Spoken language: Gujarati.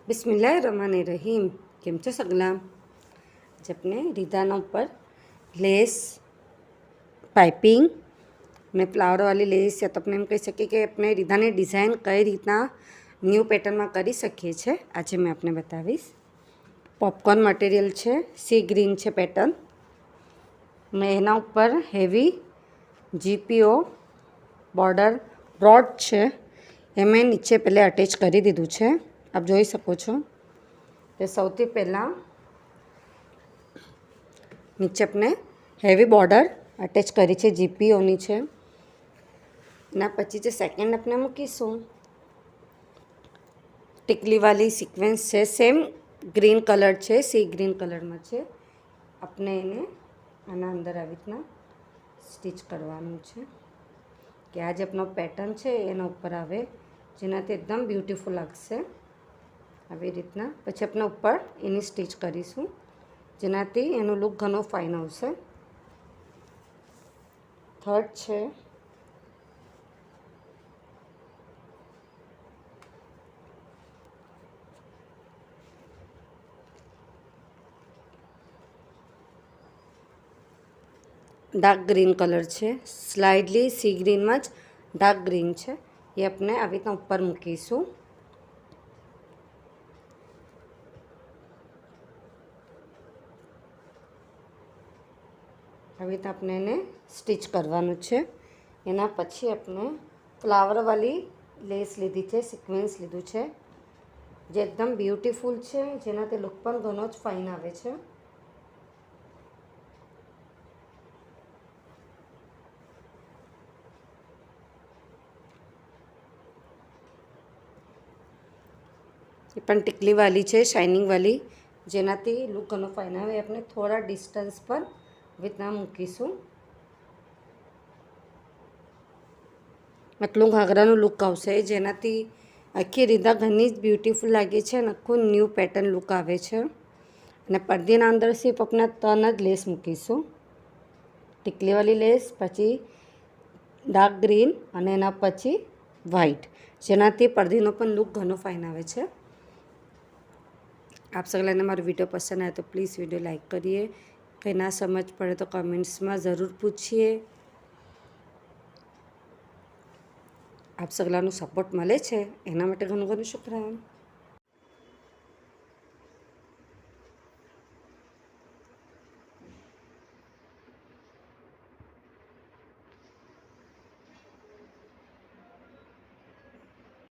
बिस्मिल्लाहिर्रहमानिर्रहीम। केम छो सगला? आज अपने રીધાના ઉપર લેસ પાઇપિંગ ને ફ્લાવરવાળી લેસ या तो अपने એમ કહી શકીએ કે આપણે રીધાની ડિઝાઇન કઈ રીતના ન્યૂ પેટર્નમાં કરી શકીએ છીએ આજે મેં આપને બતાવીશ। પોપકોર્ન મટીરિયલ છે, સી ગ્રીન છે પેટર્ન। મેં એના ઉપર હેવી જીપીઓ બોર્ડર બ્રોડ છે એ મેં નીચે પહેલે અટેચ કરી દીધું છે। आप જોઈ શકો છો તે સૌથી પહેલાં નીચે આપણે હેવી બોર્ડર અટેચ કરી છે જીપીઓની છે। એના પછી જે સેકન્ડ આપણે મૂકીશું ટીકલીવાળી સિક્વન્સ છે, સેમ ગ્રીન કલર છે, સી ગ્રીન કલરમાં છે। આપણે એને આના અંદર આવી રીતના સ્ટિચ કરવાનું છે કે આ જે આપણો પેટર્ન છે એના ઉપર આવે જેનાથી એકદમ બ્યુટીફુલ લાગશે। આવી રીતના પછી આપણે ઉપર એની સ્ટિચ કરીશું જેનાથી એનો લુક ઘણો ફાઇન આવશે। થર્ડ છે ડાર્ક ગ્રીન કલર છે, સ્લાઇડલી સી ગ્રીનમાં જ ડાર્ક ગ્રીન છે, એ આપણે આવી રીતના ઉપર મૂકીશું। આવી રીતે આપણે એને સ્ટિચ કરવાનું છે। એના પછી આપણે ફ્લાવરવાળી લેસ લીધી છે, સિક્વન્સ લીધું છે જે એકદમ બ્યુટીફુલ છે, જેનાથી લુક પણ ઘણો જ ફાઇન આવે છે। એ પણ ટીકલીવાળી છે, શાઇનિંગવાળી, જેનાથી લુક ઘણો ફાઇન આવે। આપણે થોડા ડિસ્ટન્સ પર રીતના મૂકીશું। આટલું ઘાઘરાનું લુક આવશે જેનાથી આખી રીધા ઘણી જ બ્યુટીફુલ લાગે છે અને આખું ન્યૂ પેટર્ન લુક આવે છે। અને પડદીના અંદર સિર્ફ આપણે 3 જ લેસ મૂકીશું, ટીકલીવાળી લેસ, પછી ડાર્ક ગ્રીન અને એના પછી વ્હાઇટ, જેનાથી પડદીનો પણ લુક ઘણો ફાઇન આવે છે। आप सगलाने मारो वीडियो पसंद आए तो प्लीज़ वीडियो लाइक करिए, कहीं ना समझ पड़े तो कमेंट्स में ज़रूर पूछिए। आप सगलानो सपोर्ट मळे छे एना माटे घणो घणो शुक्रिया।